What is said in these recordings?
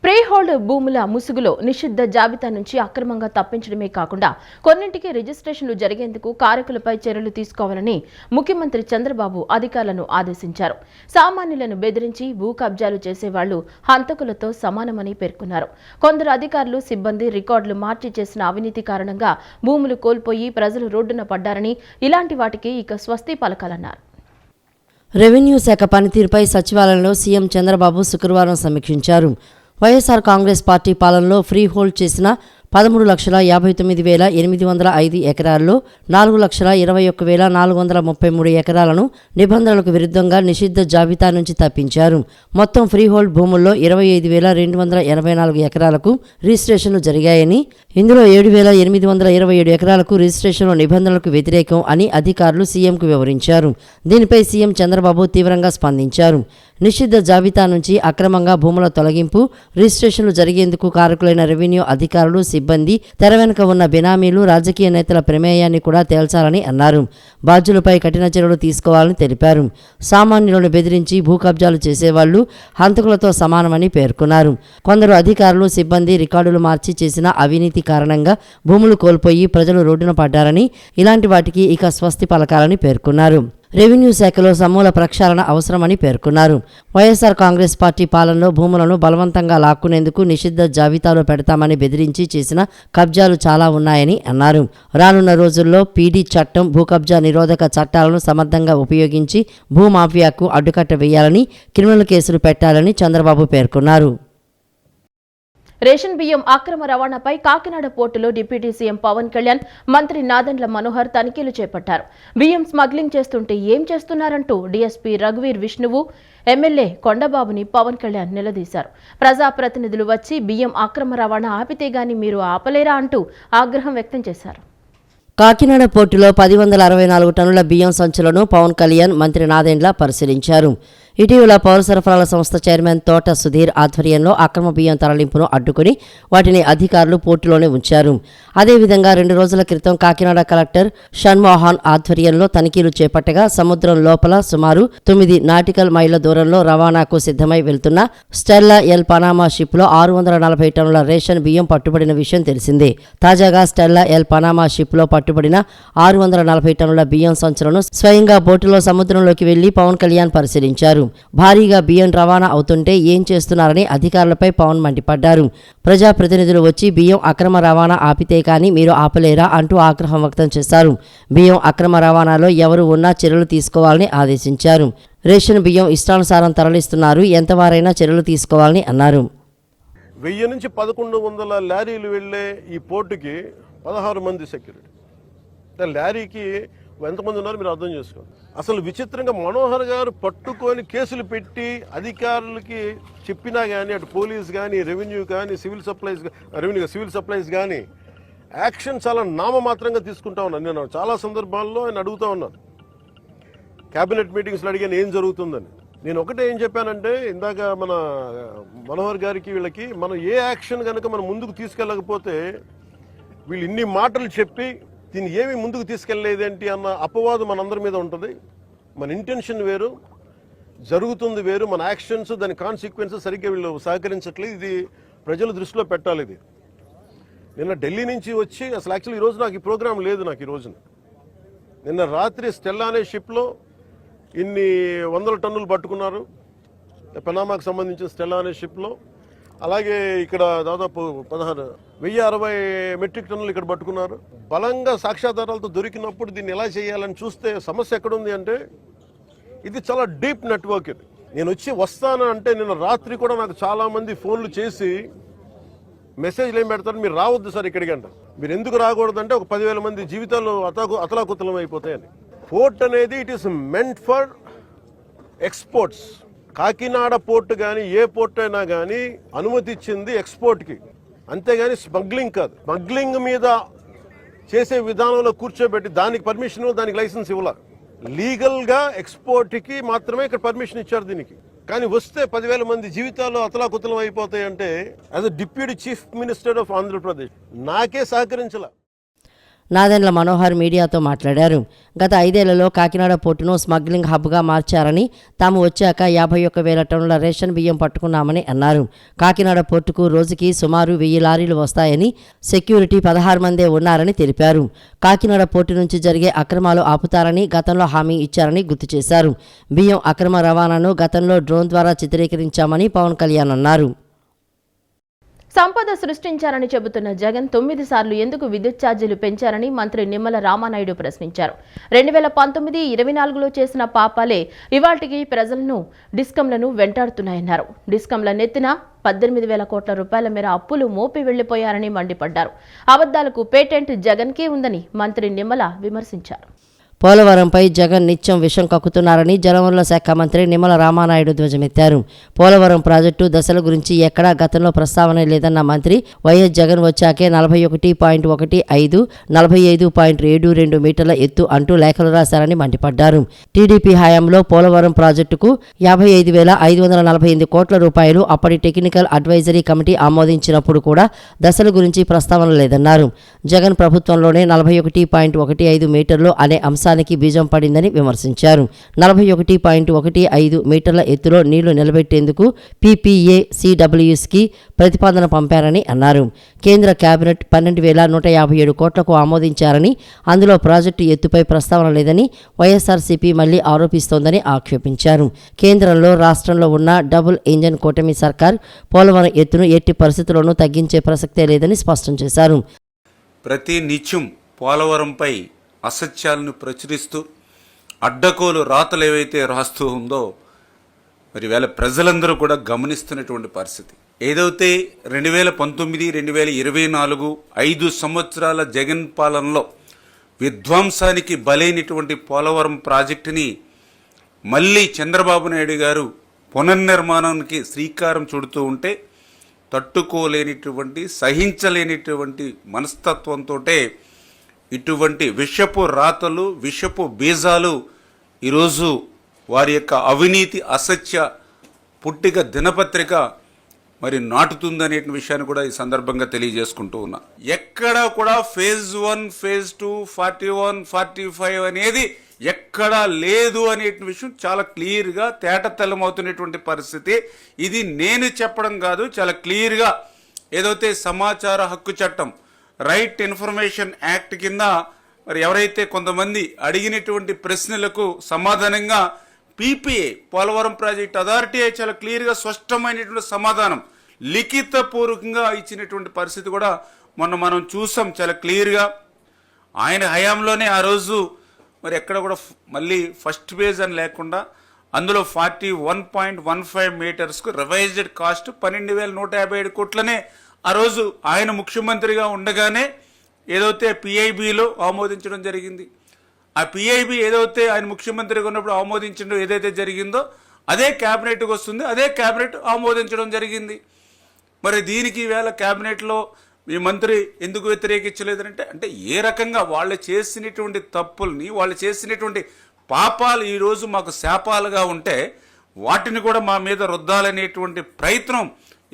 ప్రీహోల్డ్ భూముల ముసుగులో నిషిద్ధ జాబితా నుంచి అక్రమంగా తప్పించడమే కాకుండా కొన్నింటికి రిజిస్ట్రేషన్లు జరిగేందుకు కారకులపై చర్యలు తీసుకోవాలని ముఖ్యమంత్రి చంద్రబాబు అధికారులను ఆదేశించారు. సామాన్యులను బెదిరించి భూ కబ్జాలు చేసేవాళ్లు హంతకులతో సమానమని పేర్కొన్నారు. కొందరు అధికారులు సిబ్బంది రికార్డులు మార్చి చేసిన అవినీతి కారణంగా భూములు కోల్పోయి ప్రజలు రోడ్డున పడ్డారని, ఇలాంటి వాటికి ఇక స్వస్తి పలకాలన్నారు. రెవెన్యూ శాఖ పనితీరుపై సచివాలయంలో సీఎం చంద్రబాబు శుక్రవారం సమీక్షించారు. వైఎస్ఆర్ కాంగ్రెస్ పార్టీ పాలనలో ఫ్రీ హోల్డ్ చేసిన 13,59,805 ఎకరాల్లో 4,21,433 ఎకరాలను నిబంధనలకు విరుద్ధంగా నిషిద్ధ జాబితా నుంచి తప్పించారు. మొత్తం ఫ్రీహోల్డ్ భూముల్లో 25,284 ఎకరాలకు రిజిస్ట్రేషన్లు జరిగాయని, ఇందులో 7,827 ఎకరాలకు రిజిస్ట్రేషన్లు నిబంధనలకు వ్యతిరేకం అని అధికారులు సీఎంకు వివరించారు. దీనిపై సీఎం చంద్రబాబు తీవ్రంగా స్పందించారు. నిషిద్ధ జాబితా నుంచి అక్రమంగా భూముల తొలగింపు, రిజిస్ట్రేషన్లు జరిగేందుకు కారకులైన రెవెన్యూ అధికారులు, సిబ్బంది, తెర వెనుక ఉన్న బినామీలు, రాజకీయ నేతల ప్రమేయాన్ని కూడా తేల్చాలని అన్నారు. బాధ్యులపై కఠిన చర్యలు తీసుకోవాలని తెలిపారు. సామాన్యులను బెదిరించి భూ కబ్జాలు చేసేవాళ్లు హంతకులతో సమానమని పేర్కొన్నారు. కొందరు అధికారులు, సిబ్బంది రికార్డులు మార్చి చేసిన అవినీతి కారణంగా భూములు కోల్పోయి ప్రజలు రోడ్డున పడ్డారని, ఇలాంటి వాటికి ఇక స్వస్తి పలకాలని పేర్కొన్నారు. రెవెన్యూ శాఖలో సమూల ప్రక్షాళన అవసరమని పేర్కొన్నారు. వైఎస్ఆర్ కాంగ్రెస్ పార్టీ పాలనలో భూములను బలవంతంగా లాక్కునేందుకు నిషిద్ధ జాబితాలో పెడతామని బెదిరించి చేసిన కబ్జాలు చాలా ఉన్నాయని అన్నారు. రానున్న రోజుల్లో పీడీ చట్టం, భూ కబ్జా నిరోధక చట్టాలను సమర్థంగా ఉపయోగించి భూమాఫియాకు అడ్డుకట్ట వేయాలని, క్రిమినల్ కేసులు పెట్టాలని చంద్రబాబు పేర్కొన్నారు. రేషన్ బియ్యం అక్రమ రవాణాపై కాకినాడ పోర్టులో డిప్యూటీ సీఎం పవన్ కళ్యాణ్, మంత్రి నాదెండ్ల మనోహర్ తనిఖీలు చేపట్టారు. బియ్యం స్మగ్లింగ్ చేస్తుంటే ఏం చేస్తున్నారంటూ డీఎస్పీ రఘువీర్ విష్ణువు, ఎమ్మెల్యే కొండబాబుని పవన్ కళ్యాణ్ నిలదీశారు. ప్రజాప్రతినిధులు వచ్చి బియ్యం అక్రమ రవాణా ఆపితే గాని మీరు ఆపలేరా అంటూ ఆగ్రహం వ్యక్తం చేశారు. కాకినాడ పోర్టులో 1064 టన్నుల బియ్యం సంచులను పవన్ కళ్యాణ్, మంత్రి నాదెండ్ల పరిశీలించారు. ఇటీవల పౌర సరఫరాల సంస్థ చైర్మన్ తోట సుధీర్ ఆధ్వర్యంలో అక్రమ బియ్యం తరలింపును అడ్డుకుని వాటిని అధికారులు పోర్టులోనే ఉంచారు. అదేవిధంగా 2 రోజుల క్రితం కాకినాడ కలెక్టర్ షణ్మోహన్ ఆధ్వర్యంలో తనిఖీలు చేపట్టగా సముద్రం లోపల సుమారు 9 నాటికల్ మైళ్ల దూరంలో రవాణాకు సిద్ధమై వెళ్తున్న స్టెల్లా ఎల్ పనామా షిప్లో 640 టన్నుల రేషన్ బియ్యం పట్టుబడిన విషయం తెలిసిందే. తాజాగా స్టెల్లా ఎల్ పనామా షిప్లో పట్టుబడిన 640 టన్నుల బియ్యం సంచులను స్వయంగా బోటులో సముద్రంలోకి వెళ్లి పవన్ కళ్యాణ్ పరిశీలించారు. భారీగా బియ్యం రవాణా అవుతుంటే ఏం చేస్తున్నారని అధికారులపై పవన్ మండిపడ్డారు. ప్రజాప్రతినిధులు వచ్చి బియ్యం అక్రమ రవాణా ఆపితే కానీ మీరు ఆపలేరా అంటూ ఆగ్రహం వ్యక్తం చేశారు. బియ్యం అక్రమ రవాణాలో ఎవరు ఉన్నా చర్యలు తీసుకోవాలని ఆదేశించారు. రేషన్ బియ్యం ఇష్టానుసారం తరలిస్తున్నారు, ఎంతవారైనా చర్యలు తీసుకోవాలని అన్నారు. 1000 నుంచి 1100 లారీలు వెళ్లే ఈ పోర్టుకి 16 మంది సెక్యూరిటీ. లారీకి ఎంతమంది ఉన్నారో మీరు అర్థం చేసుకోండి. అసలు విచిత్రంగా మనోహర్ గారు పట్టుకొని కేసులు పెట్టి అధికారులకి చెప్పినా కానీ, అటు పోలీస్ కానీ, రెవెన్యూ కానీ, సివిల్ సప్లైస్ కానీ యాక్షన్ చాలా నామమాత్రంగా తీసుకుంటా ఉన్నాను. నేను చాలా సందర్భాల్లో ఆయన అడుగుతా ఉన్నాను, క్యాబినెట్ మీటింగ్స్లో అడిగాను ఏం జరుగుతుందని. నేను ఒకటే ఏం చెప్పానంటే, ఇందాక మన మనోహర్ గారికి వీళ్ళకి మనం ఏ యాక్షన్ కనుక మనం ముందుకు తీసుకెళ్ళకపోతే వీళ్ళు ఇన్ని మాటలు చెప్పి దీన్ని ఏమి ముందుకు తీసుకెళ్లేదేంటి అన్న అపవాదు మనందరి మీద ఉంటుంది. మన ఇంటెన్షన్ వేరు, జరుగుతుంది వేరు, మన యాక్షన్స్, దాని కాన్సిక్వెన్సెస్ సరిగ్గా వీళ్ళు సహకరించట్లేదు. ఇది ప్రజల దృష్టిలో పెట్టాలి. ఇది నిన్న ఢిల్లీ నుంచి వచ్చి అసలు యాక్చువల్లీ ఈరోజు నాకు ఈ ప్రోగ్రాం లేదు. నాకు ఈ రోజున నిన్న రాత్రి స్టెల్లా అనే షిప్లో ఇన్ని 100 టన్నులు పట్టుకున్నారు, పనామాకు సంబంధించిన స్టెల్లా అనే షిప్లో. అలాగే ఇక్కడ దాదాపు 1060 మెట్రిక్ టన్నులు ఇక్కడ పట్టుకున్నారు. బలంగా సాక్ష్యాధారాలతో దొరికినప్పుడు దీన్ని ఎలా చేయాలని చూస్తే సమస్య ఎక్కడుంది అంటే, ఇది చాలా డీప్ నెట్వర్క్. ఇది నేను వస్తాను అంటే నిన్న రాత్రి కూడా నాకు చాలా మంది ఫోన్లు చేసి మెసేజ్లు ఏం పెడతారు, మీరు రావద్దు సార్ ఇక్కడికి అంట. మీరు ఎందుకు రాకూడదంటే ఒక 10,000 మంది జీవితాలు అతలాకుతలం అయిపోతాయని. పోర్ట్ అనేది it is meant for exports. Kakinada port కానీ ఏ పోర్ట్ అయినా కానీ అనుమతి ఇచ్చింది ఎక్స్పోర్ట్కి, అంతేగాని స్మగ్లింగ్ కాదు. స్మగ్లింగ్ మీద చేసే విధానంలో కూర్చోబెట్టి దానికి పర్మిషన్, దానికి లైసెన్స్ ఇవ్వాల. లీగల్గా ఎక్స్పోర్ట్కి మాత్రమే ఇక్కడ పర్మిషన్ ఇచ్చారు దీనికి. కానీ వస్తే 10,000 మంది జీవితాలు అతలాకుతలం అయిపోతాయంటే as a deputy chief minister of Andhra Pradesh నాకే సహకరించాల. నాదెండ్ల మనోహర్ మీడియాతో మాట్లాడారు. గత 5 ఏళ్లలో కాకినాడ పోర్టును స్మగ్లింగ్ హబ్గా మార్చారని, తాము వచ్చాక 51,000 టన్నుల రేషన్ బియ్యం పట్టుకున్నామని అన్నారు. కాకినాడ పోర్టుకు రోజుకి సుమారు 1000 లారీలు వస్తాయని, సెక్యూరిటీ 16 మందే ఉన్నారని తెలిపారు. కాకినాడ పోర్టు నుంచి జరిగే అక్రమాలు ఆపుతారని గతంలో హామీ ఇచ్చారని గుర్తు చేశారు. బియ్యం అక్రమ రవాణాను గతంలో డ్రోన్ ద్వారా చిత్రీకరించామని పవన్ కళ్యాణ్ అన్నారు. సంపద సృష్టించారని చెబుతున్న జగన్ 9 సార్లు ఎందుకు విద్యుత్ ఛార్జీలు పెంచారని మంత్రి నిమ్మల రామానాయుడు ప్రశ్నించారు. 2019-24లో చేసిన పాపాలే ఇవాల్టికి ప్రజలను డిస్కంలను వెంటాడుతున్నాయన్నారు. డిస్కంల నెత్తిన 18,000 కోట్ల రూపాయల మేర అప్పులు మోపి వెళ్లిపోయారని మండిపడ్డారు. అబద్దాలకు పేటెంట్ జగన్కే ఉందని మంత్రి నిమ్మల విమర్శించారు. పోలవరంపై జగన్ నిత్యం విషం కక్కుతున్నారని జలవనరుల శాఖ మంత్రి నిమ్మల రామానాయుడు ధ్వజమెత్తారు. పోలవరం ప్రాజెక్టు దశల గురించి ఎక్కడా గతంలో ప్రస్తావన లేదన్న మంత్రి, వైఎస్ జగన్ వచ్చాకే 41.15, 45.72 మీటర్ల ఎత్తు అంటూ లేఖలు రాశారని మండిపడ్డారు. టీడీపీ హయాంలో పోలవరం ప్రాజెక్టుకు 55,548 కోట్ల రూపాయలు అప్పటి టెక్నికల్ అడ్వైజరీ కమిటీ ఆమోదించినప్పుడు కూడా దశల గురించి ప్రస్తావన లేదన్నారు. జగన్ ప్రభుత్వంలోనే 41.15 మీటర్లు అనే అంశానికి బీజం పడిందని విమర్శించారు. 41.15 మీటర్ల ఎత్తులో నీళ్లు నిలబెట్టేందుకు PPACWSకి ప్రతిపాదన పంపారని అన్నారు. కేంద్ర కేబినెట్ 12,157 కోట్లకు ఆమోదించారని, అందులో ప్రాజెక్టు ఎత్తుపై ప్రస్తావన లేదని వైఎస్ఆర్సీపీ మళ్లీ ఆరోపిస్తోందని ఆక్షేపించారు. కేంద్రంలో, రాష్ట్రంలో ఉన్న డబుల్ ఇంజన్ కూటమి సర్కార్ పోలవరం ఎత్తును ఎట్టి పరిస్థితుల్లోనూ తగ్గించే ప్రసక్తే లేదని స్పష్టం చేశారు. ప్రతి నిత్యం పోలవరంపై అసత్యాలను ప్రచురిస్తూ అడ్డకోలు రాతలు ఏవైతే రాస్తూ ఉందో మరి వేళ ప్రజలందరూ కూడా గమనిస్తున్నటువంటి పరిస్థితి. ఏదైతే 2019-2024 5 సంవత్సరాల జగన్ పాలనలో విధ్వంసానికి బలైనటువంటి పోలవరం ప్రాజెక్టుని మళ్ళీ చంద్రబాబు నాయుడు గారు పునర్నిర్మాణానికి శ్రీకారం చుడుతూ ఉంటే తట్టుకోలేనిటువంటి, సహించలేనిటువంటి మనస్తత్వంతో ఇటువంటి విషపు రాతలు, విషపు బీజాలు ఈరోజు వారి యొక్క అవినీతి, అసత్య పుట్టిక దినపత్రిక మరి నాటుతుందనే విషయాన్ని కూడా ఈ సందర్భంగా తెలియజేసుకుంటూ ఉన్నా. ఎక్కడా కూడా phase 1, phase 2, 41, 45 అనేది ఎక్కడా లేదు అనే విషయం చాలా క్లియర్గా తేటతెల్లమవుతున్నటువంటి పరిస్థితి. ఇది నేను చెప్పడం కాదు, చాలా క్లియర్గా ఏదైతే సమాచార హక్కు చట్టం, రైట్ ఇన్ఫర్మేషన్ యాక్ట్ కింద మరి ఎవరైతే కొంతమంది అడిగినటువంటి ప్రశ్నలకు సమాధానంగా PPA పోలవరం ప్రాజెక్ట్ అథారిటీ చాలా క్లియర్గా స్పష్టమైనటువంటి సమాధానం లిఖితపూర్వకంగా ఇచ్చినటువంటి పరిస్థితి కూడా మొన్న మనం చూసాం. చాలా క్లియర్గా ఆయన హయాంలోనే ఆ రోజు మరి ఎక్కడ కూడా మళ్ళీ ఫస్ట్ ఫేజ్ అని లేకుండా అందులో 41.15 మీటర్స్కు రివైజ్డ్ కాస్ట్ 12,157 కోట్లనే ఆ రోజు ఆయన ముఖ్యమంత్రిగా ఉండగానే ఏదైతే PIBలో ఆమోదించడం జరిగింది. ఆ PIB ఏదైతే ఆయన ముఖ్యమంత్రిగా ఉన్నప్పుడు ఆమోదించడం ఏదైతే జరిగిందో అదే క్యాబినెట్కి వస్తుంది, అదే క్యాబినెట్ ఆమోదించడం జరిగింది. మరి దీనికి ఈవేళ క్యాబినెట్లో మీ మంత్రి ఎందుకు వ్యతిరేకించలేదంటే, అంటే ఏ రకంగా వాళ్ళు చేసినటువంటి తప్పుల్ని, వాళ్ళు చేసినటువంటి పాపాలు ఈరోజు మాకు శాపాలుగా ఉంటే వాటిని కూడా మా మీద రుద్దాలనేటువంటి ప్రయత్నం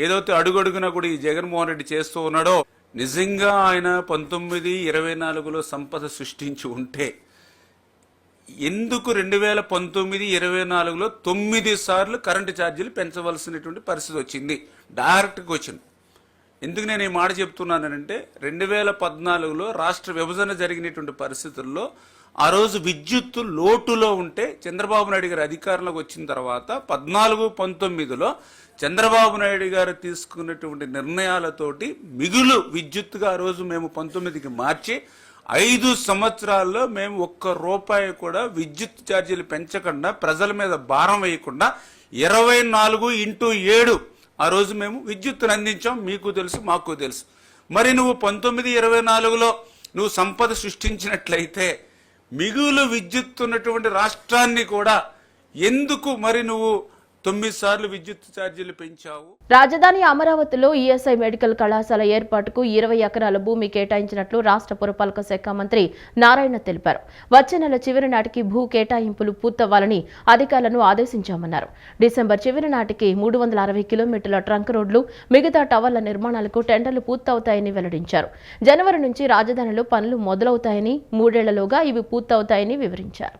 ఏదైతే అడుగడుగునా కూడా ఈ జగన్మోహన్ రెడ్డి చేస్తూ ఉన్నాడో, నిజంగా ఆయన 19-24లో సంపద సృష్టించి ఉంటే ఎందుకు 2019-24లో 9 సార్లు కరెంటు ఛార్జీలు పెంచవలసినటువంటి పరిస్థితి వచ్చింది? డైరెక్ట్గా వచ్చింది. ఎందుకు నేను ఈ మాట చెప్తున్నానంటే 2014లో రాష్ట్ర విభజన జరిగినటువంటి పరిస్థితుల్లో ఆ రోజు విద్యుత్తు లోటులో ఉంటే చంద్రబాబు నాయుడు గారు అధికారంలోకి వచ్చిన తర్వాత 14-19లో చంద్రబాబు నాయుడు గారు తీసుకున్నటువంటి నిర్ణయాలతోటి మిగులు విద్యుత్తుగా ఆ రోజు మేము 19కి మార్చి 5 సంవత్సరాల్లో మేము ₹1 కూడా విద్యుత్ ఛార్జీలు పెంచకుండా, ప్రజల మీద భారం వేయకుండా 24x7 ఆ రోజు మేము విద్యుత్తును అందించాం. మీకు తెలుసు, మాకు తెలుసు. మరి నువ్వు 19-24లో నువ్వు సంపద సృష్టించినట్లయితే మిగులు విద్యుత్ ఉన్నటువంటి రాష్ట్రాన్ని కూడా ఎందుకు మరి నువ్వు 9 సార్లు విద్యుత్ ఛార్జీలు పెంచావు. రాజధాని అమరావతిలో ఈఎస్ఐ మెడికల్ కళాశాల ఏర్పాటుకు 20 ఎకరాల భూమి కేటాయించినట్లు రాష్ట్ర పురపాలక శాఖ మంత్రి నారాయణ తెలిపారు. వచ్చే నెల చివరి నాటికి భూ కేటాయింపులు పూర్తవ్వాలని అధికారులను ఆదేశించామన్నారు. డిసెంబర్ చివరి నాటికి 360 కిలోమీటర్ల ట్రంక్ రోడ్లు, మిగతా టవర్ల నిర్మాణాలకు టెండర్లు పూర్తవుతాయని వెల్లడించారు. జనవరి నుంచి రాజధానిలో పనులు మొదలవుతాయని, 3 ఏళ్లలోగా ఇవి పూర్తవుతాయని వివరించారు.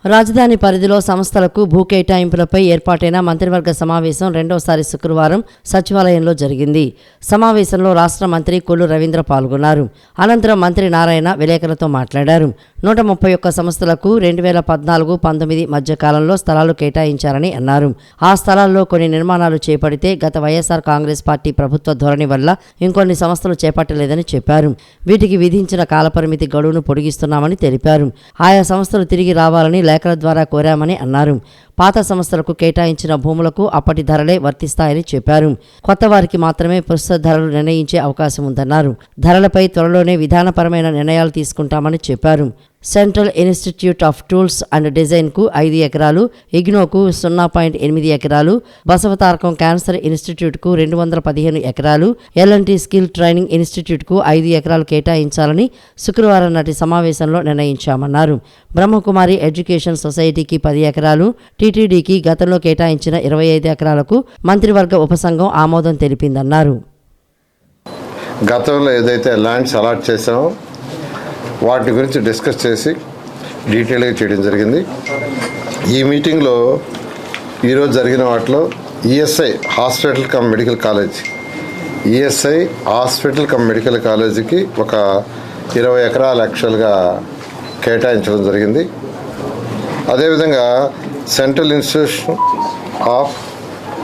రాజధాని పరిధిలో సంస్థలకు భూ కేటాయింపులపై ఏర్పాటైన మంత్రివర్గ సమావేశం రెండోసారి శుక్రవారం సచివాలయంలో జరిగింది. సమావేశంలో రాష్ట్ర మంత్రి కొల్లు రవీంద్ర పాల్గొన్నారు. అనంతరం మంత్రి నారాయణ విలేకరులతో మాట్లాడారు. 131 సంస్థలకు 2014-19 మధ్య కాలంలో స్థలాలు కేటాయించారని అన్నారు. ఆ స్థలాల్లో కొన్ని నిర్మాణాలు చేపడితే గత వైఎస్ఆర్ కాంగ్రెస్ పార్టీ ప్రభుత్వ ధోరణి వల్ల ఇంకొన్ని సంస్థలు చేపట్టలేదని చెప్పారు. వీటికి విధించిన కాలపరిమితి గడువును పొడిగిస్తున్నామని తెలిపారు. ఆయా సంస్థలు తిరిగి రావాలని లేఖల ద్వారా కోరామని అన్నారు. పాత సంస్థలకు కేటాయించిన భూములకు అప్పటి ధరలే వర్తిస్తాయని చెప్పారు. కొత్త వారికి మాత్రమే ప్రస్తుత ధరలు నిర్ణయించే అవకాశం ఉందన్నారు. ధరలపై త్వరలోనే విధానపరమైన నిర్ణయాలు తీసుకుంటామని చెప్పారు. Central institute of tools and డిజైన్కు 5 ఎకరాలు, ఇగ్నోకు 0.8 ఎకరాలు, బసవతారకం క్యాన్సర్ ఇన్స్టిట్యూట్కు 215 ఎకరాలు, ఎల్ఎన్టీ స్కిల్ ట్రైనింగ్ ఇన్స్టిట్యూట్కు 5 ఎకరాలు కేటాయించాలని శుక్రవారం నాటి సమావేశంలో నిర్ణయించామన్నారు. బ్రహ్మకుమారి ఎడ్యుకేషన్ సొసైటీకి 10 ఎకరాలు, టీటీడీకి గతంలో కేటాయించిన 25 ఎకరాలకు మంత్రివర్గ ఉపసంఘం ఆమోదం తెలిపిందన్నారు. గతంలో ఏదైతే ల్యాండ్స్ అలాట్ చేసామో వాటి గురించి డిస్కస్ చేసి డీటెయిల్గా చేయడం జరిగింది. ఈ మీటింగ్లో ఈరోజు జరిగిన వాటిలో ESI hospital come medical college, ESI hospital come medical కాలేజీకి ఒక 20 ఎకరాలు యాక్చువల్గా కేటాయించడం జరిగింది. అదేవిధంగా central institution of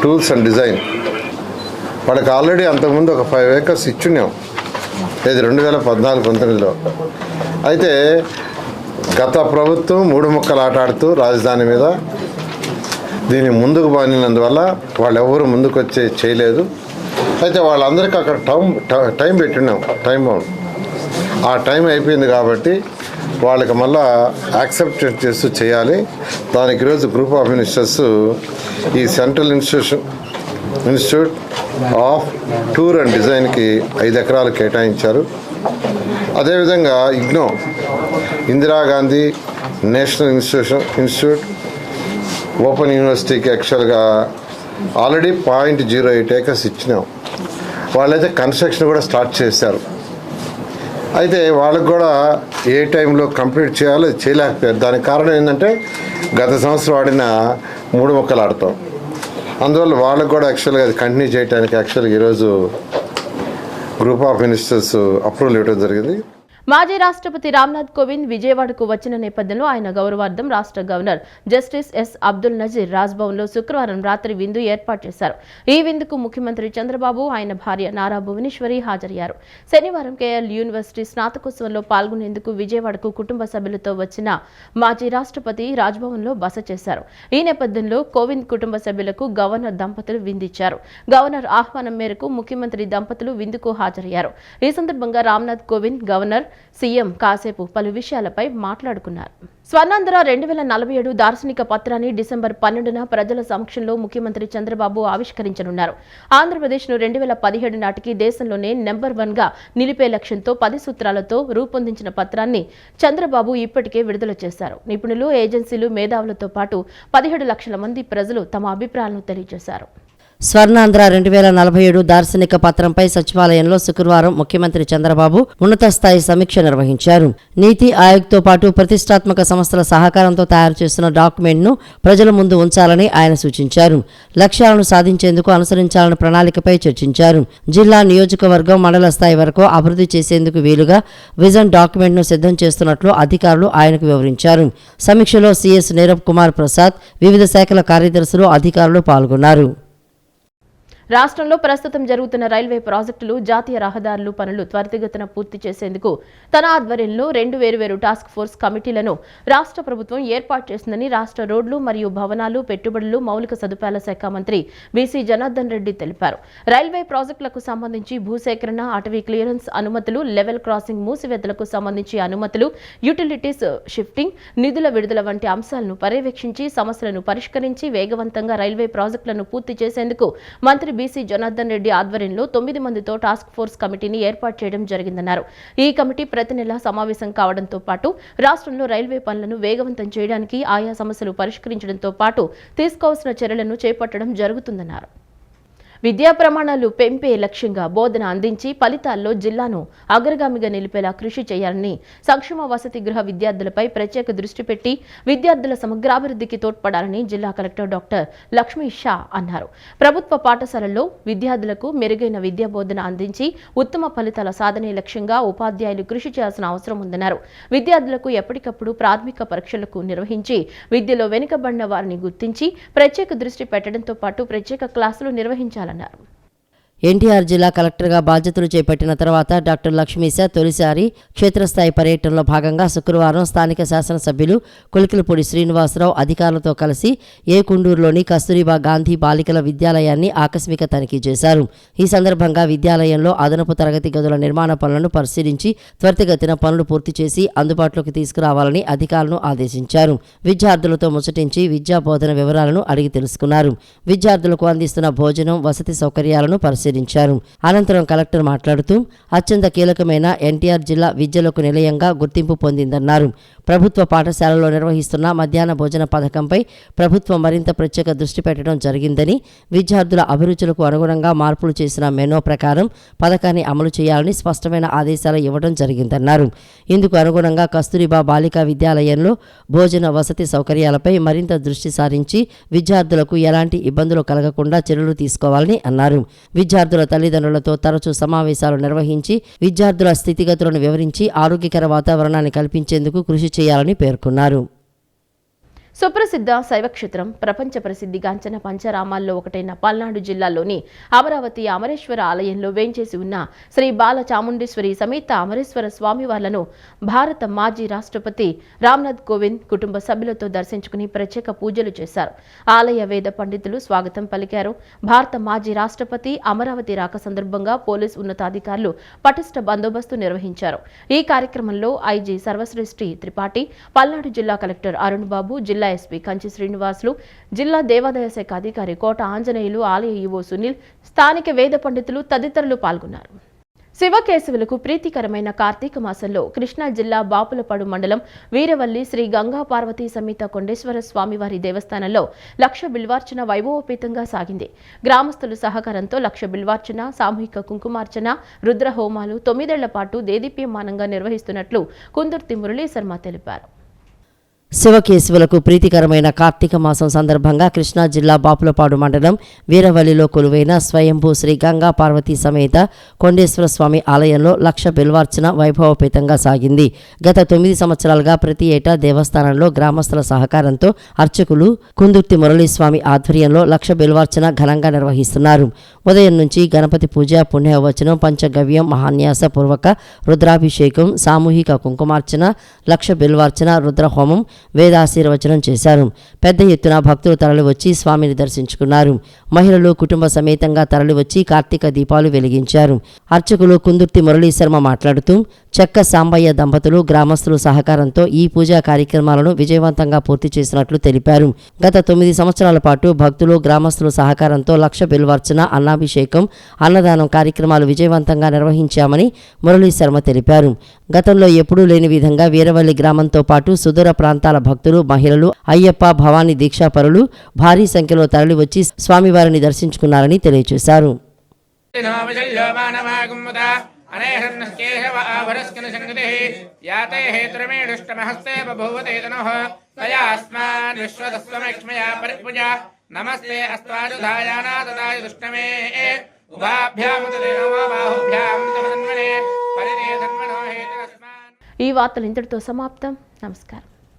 tools and design వాళ్ళకి ఆల్రెడీ అంతకుముందు ఒక 5 ఏకర్స్ ఇచ్చున్నాం, ఇది 2014-19లో. అయితే గత ప్రభుత్వం 3 ముక్కలు ఆటాడుతూ రాజధాని మీద దీన్ని ముందుకు బానినందువల్ల వాళ్ళెవ్వరూ ముందుకు వచ్చి చేయలేదు. అయితే వాళ్ళందరికీ అక్కడ టైం పెట్టున్నాం, టైం బౌండ్. ఆ టైం అయిపోయింది కాబట్టి వాళ్ళకి మళ్ళా యాక్సెప్ట్ చేస్తూ చేయాలి. దానికి ఈరోజు గ్రూప్ ఆఫ్ మినిస్టర్స్ ఈ central institute of tour and డిజైన్కి 5 ఎకరాలు కేటాయించారు. అదేవిధంగా IGNOU, Indira Gandhi national institute open యూనివర్సిటీకి యాక్చువల్గా ఆల్రెడీ 0.08 ఏకర్స్ ఇచ్చినాం. వాళ్ళైతే కన్స్ట్రక్షన్ కూడా స్టార్ట్ చేశారు. అయితే వాళ్ళకు కూడా ఏ టైంలో కంప్లీట్ చేయాలో చేయలేకపోయారు. దానికి కారణం ఏంటంటే గత సంవత్సరం ఆడిన 3 ముక్కలు ఆడతాం. అందువల్ల వాళ్ళకు కూడా యాక్చువల్గా అది కంటిన్యూ చేయడానికి యాక్చువల్గా ఈరోజు గ్రూప్ ఆఫ్ మినిస్టర్స్ అప్రూవల్ ఇవ్వడం జరిగింది. మాజీ రాష్ట్రపతి రామ్నాథ్ కోవింద్ విజయవాడకు వచ్చిన నేపథ్యంలో ఆయన గౌరవార్థం రాష్ట్ర governor justice S Abdul Nazeer రాజ్భవన్లో శుక్రవారం రాత్రి విందు ఏర్పాటు చేశారు. ఈ విందుకు ముఖ్యమంత్రి చంద్రబాబు, ఆయన భార్య నారా భువనేశ్వరి హాజరయ్యారు. శనివారం కేఎల్ యూనివర్సిటీ స్నాతకోత్సవంలో పాల్గొనేందుకు విజయవాడకు కుటుంబ సభ్యులతో వచ్చిన మాజీ రాష్ట్రపతి రాజ్భవన్లో బస చేశారు. ఈ నేపథ్యంలో కోవింద్ కుటుంబ సభ్యులకు గవర్నర్ దంపతులు విందిచ్చారు. గవర్నర్ ఆహ్వానం మేరకు ముఖ్యమంత్రి దంపతులు విందుకు హాజరయ్యారు. ఈ సందర్భంగా రామ్నాథ్ కోవింద్, గవర్నర్, సీఎం కాసేపు పలు విషయాలపై మాట్లాడుకున్నారు. స్వర్ణాంధ్ర 2047 దార్శనిక పత్రాన్ని డిసెంబర్ 12న ప్రజల సమక్షంలో ముఖ్యమంత్రి చంద్రబాబు ఆవిష్కరించనున్నారు. ఆంధ్రప్రదేశ్ను 2017 నాటికి దేశంలోనే నెంబర్ 1గా నిలిపే లక్ష్యంతో 10 సూత్రాలతో రూపొందించిన పత్రాన్ని చంద్రబాబు ఇప్పటికే విడుదల చేశారు. నిపుణులు, ఏజెన్సీలు, మేధావులతో పాటు 17 లక్షల మంది ప్రజలు తమ అభిప్రాయాలను తెలియజేశారు. స్వర్ణాంధ్ర 2047 దార్శనిక పత్రంపై సచివాలయంలో శుక్రవారం ముఖ్యమంత్రి చంద్రబాబు ఉన్నత స్థాయి సమీక్ష నిర్వహించారు. నీతి ఆయోగ్తో పాటు ప్రతిష్టాత్మక సంస్థల సహకారంతో తయారు చేస్తున్న డాక్యుమెంట్ను ప్రజల ముందు ఉంచాలని ఆయన సూచించారు. లక్ష్యాలను సాధించేందుకు అనుసరించాలని ప్రణాళికపై చర్చించారు. జిల్లా, నియోజకవర్గం, మండల స్థాయి వరకు అభివృద్ధి చేసేందుకు వీలుగా విజన్ డాక్యుమెంట్ను సిద్ధం చేస్తున్నట్లు అధికారులు ఆయనకు వివరించారు. సమీక్షలో సీఎస్ నీరబ్ కుమార్ ప్రసాద్, వివిధ శాఖల కార్యదర్శులు, అధికారులు పాల్గొన్నారు. రాష్ట్రంలో ప్రస్తుతం జరుగుతున్న రైల్వే ప్రాజెక్టులు, జాతీయ రహదారులు పనులు త్వరితగతిన పూర్తి చేసేందుకు తన ఆధ్వర్యంలో 2 వేర్వేరు టాస్క్ ఫోర్స్ కమిటీలను రాష్ట్ర ప్రభుత్వం ఏర్పాటు చేసిందని రాష్ట్ర రోడ్లు మరియు భవనాలు, పెట్టుబడులు, మౌలిక సదుపాయాల శాఖ మంత్రి బీసీ జనార్దన్ రెడ్డి తెలిపారు. రైల్వే ప్రాజెక్టులకు సంబంధించి భూసేకరణ, అటవీ క్లియరెన్స్ అనుమతులు, లెవెల్ క్రాసింగ్ మూసివేతలకు సంబంధించి అనుమతులు, యుటిలిటీస్ షిఫ్టింగ్, నిధుల విడుదల వంటి అంశాలను పర్యవేక్షించి సమస్యలను పరిష్కరించి వేగవంతంగా రైల్వే ప్రాజెక్టులను పూర్తి చేసేందుకు మంత్రి బీసీ జనార్దన్ రెడ్డి ఆధ్వర్యంలో 9 మందితో టాస్క్ ఫోర్స్ కమిటీని ఏర్పాటు చేయడం జరిగిందన్నారు. ఈ కమిటీ ప్రతి నెలా సమావేశం కావడంతో పాటు రాష్ట్రంలో రైల్వే పనులను వేగవంతం చేయడానికి, ఆయా సమస్యలు పరిష్కరించడంతో పాటు తీసుకోవాల్సిన చర్యలను చేపట్టడం జరుగుతుందన్నారు. విద్యా ప్రమాణాలు పెంపే లక్ష్యంగా బోధన అందించి ఫలితాల్లో జిల్లాను అగ్రగామిగా నిలిపేలా కృషి చేయాలని, సంక్షేమ వసతి గృహ విద్యార్థులపై ప్రత్యేక దృష్టి పెట్టి విద్యార్థుల సమగ్రాభివృద్ధికి తోడ్పడాలని జిల్లా కలెక్టర్ డాక్టర్ లక్ష్మీ షా అన్నారు. ప్రభుత్వ పాఠశాలల్లో విద్యార్థులకు మెరుగైన విద్యా బోధన అందించి ఉత్తమ ఫలితాల సాధనే లక్ష్యంగా ఉపాధ్యాయులు కృషి చేయాల్సిన అవసరం ఉందన్నారు. విద్యార్థులకు ఎప్పటికప్పుడు ప్రాథమిక పరీక్షలకు నిర్వహించి విద్యలో వెనుకబడిన వారిని గుర్తించి ప్రత్యేక దృష్టి పెట్టడంతో పాటు ప్రత్యేక క్లాసులు నిర్వహించాలన్నారు. ఎన్టీఆర్ జిల్లా కలెక్టర్గా బాధ్యతలు చేపట్టిన తర్వాత డాక్టర్ లక్ష్మీశ తొలిసారి క్షేత్రస్థాయి పర్యటనలో భాగంగా శుక్రవారం స్థానిక శాసనసభ్యులు కొలికిలపూడి శ్రీనివాసరావు అధికారులతో కలిసి కుండూరులోని కస్తూరిబా గాంధీ బాలికల విద్యాలయాన్ని ఆకస్మిక తనిఖీ చేశారు. ఈ సందర్భంగా విద్యాలయంలో అదనపు తరగతి గదుల నిర్మాణ పనులను పరిశీలించి త్వరితగతిన పనులు పూర్తి చేసి అందుబాటులోకి తీసుకురావాలని అధికారులను ఆదేశించారు. విద్యార్థులతో ముచ్చటించి విద్యా బోధన వివరాలను అడిగి తెలుసుకున్నారు. విద్యార్థులకు అందిస్తున్న భోజనం, వసతి సౌకర్యాలను పరిశీలించారు. అనంతరం కలెక్టర్ మాట్లాడుతూ అత్యంత కీలకమైన ఎన్టీఆర్ జిల్లా విద్యలకు నిలయంగా గుర్తింపు పొందిందన్నారు. ప్రభుత్వ పాఠశాలలో నిర్వహిస్తున్న మధ్యాహ్న భోజన పథకంపై ప్రభుత్వం మరింత ప్రత్యేక దృష్టి పెట్టడం జరిగిందని, విద్యార్థుల అభిరుచులకు అనుగుణంగా మార్పులు చేసిన మెనూ ప్రకారం పథకాన్ని అమలు చేయాలని స్పష్టమైన ఆదేశాలు ఇవ్వడం జరిగిందన్నారు. ఇందుకు అనుగుణంగా కస్తూరిబా బాలికా విద్యాలయంలో భోజన, వసతి సౌకర్యాలపై మరింత దృష్టి సారించి విద్యార్థులకు ఎలాంటి ఇబ్బందులు కలగకుండా చర్యలు తీసుకోవాలని అన్నారు. విద్యార్థుల తల్లిదండ్రులతో తరచూ సమావేశాలు నిర్వహించి విద్యార్థుల స్థితిగతులను వివరించి ఆరోగ్యకర వాతావరణాన్ని కల్పించేందుకు కృషి చేయాలని పేర్కొన్నారు. సుప్రసిద్ధ శైవక్షేత్రం, ప్రపంచ ప్రసిద్ధిగాంచిన పంచరామాల్లో ఒకటైన పల్నాడు జిల్లాలోని అమరావతి అమరేశ్వర ఆలయంలో వేంచేసి ఉన్న శ్రీ బాల చాముండేశ్వరి సమేత అమరేశ్వర స్వామివార్లను భారత మాజీ రాష్ట్రపతి రామ్నాథ్ కోవింద్ కుటుంబ సభ్యులతో దర్శించుకుని ప్రత్యేక పూజలు చేశారు. ఆలయ వేద పండితులు స్వాగతం పలికారు. భారత మాజీ రాష్ట్రపతి అమరావతి రాక సందర్భంగా పోలీసు ఉన్నతాధికారులు పటిష్ట బందోబస్తు నిర్వహించారు. ఈ కార్యక్రమంలో ఐజీ సర్వశ్రేష్ఠి త్రిపాఠి, పల్నాడు జిల్లా కలెక్టర్ అరుణ్ బాబు, జిల్లా ఎస్పీ కంచి శ్రీనివాసులు, జిల్లా దేవాదాయ శాఖ అధికారి కోట ఆంజనేయులు, ఆలయ ఈవో సునీల్, స్థానిక వేద పండితులు తదితరులు పాల్గొన్నారు. శివకేశవులకు ప్రీతికరమైన కార్తీక మాసంలో కృష్ణా జిల్లా బాపులపాడు మండలం వీరవల్లి శ్రీ గంగా పార్వతీ సమేత కొండేశ్వర స్వామివారి దేవస్థానంలో లక్ష బిల్వార్చన వైభవోపేతంగా సాగింది. గ్రామస్తుల సహకారంతో లక్ష బిల్వార్చన, సామూహిక కుంకుమార్చన, రుద్రహోమాలు 9 ఏళ్ల పాటు దేదీప్యమానంగా నిర్వహిస్తున్నట్లు కుందుర్తి మురళీ శర్మ తెలిపారు. శివకేశవులకు ప్రీతికరమైన కార్తీక మాసం సందర్భంగా కృష్ణా జిల్లా బాపులపాడు మండలం వీరవల్లిలో కొలువైన స్వయంభూ శ్రీ గంగా పార్వతీ సమేత కొండేశ్వర స్వామి ఆలయంలో లక్ష బిల్వార్చన వైభవోపేతంగా సాగింది. గత 9 సంవత్సరాలుగా ప్రతి ఏటా దేవస్థానంలో గ్రామస్తుల సహకారంతో అర్చకులు కుందుర్తి మురళీస్వామి ఆధ్వర్యంలో లక్ష బిల్వార్చన ఘనంగా నిర్వహిస్తున్నారు. ఉదయం నుంచి గణపతి పూజ, పుణ్యవచనం, పంచగవ్యం, మహాన్యాస పూర్వక రుద్రాభిషేకం, సామూహిక కుంకుమార్చన, లక్ష బిల్వార్చన, రుద్రహోమం, వేదాశీర్వచనం చేశారు. పెద్ద ఎత్తున భక్తులు తరలివచ్చి స్వామిని దర్శించుకున్నారు. మహిళలు కుటుంబ సమేతంగా తరలివచ్చి కార్తీక దీపాలు వెలిగించారు. అర్చకులు కుందుర్తి మురళీ శర్మ మాట్లాడుతూ చెక్క సాంబయ్య దంపతులు గ్రామస్తుల సహకారంతో ఈ పూజా కార్యక్రమాలను విజయవంతంగా పూర్తి చేసినట్లు తెలిపారు. గత 9 సంవత్సరాల పాటు భక్తులు గ్రామస్తుల సహకారంతో లక్ష బిల్వార్చన, అన్నాభిషేకం, అన్నదానం కార్యక్రమాలు విజయవంతంగా నిర్వహించామని మురళీ శర్మ తెలిపారు. గతంలో ఎప్పుడూ లేని విధంగా వీరవల్లి గ్రామంతో పాటు సుదూర ప్రాంతాల భక్తులు, మహిళలు, అయ్యప్ప, భవానీ దీక్షాపరులు భారీ సంఖ్యలో తరలివచ్చి స్వామివారిని దర్శించుకున్నారని తెలియజేశారు. ఈ వార్తలు ఇంతటితో సమాప్తం. నమస్కారం.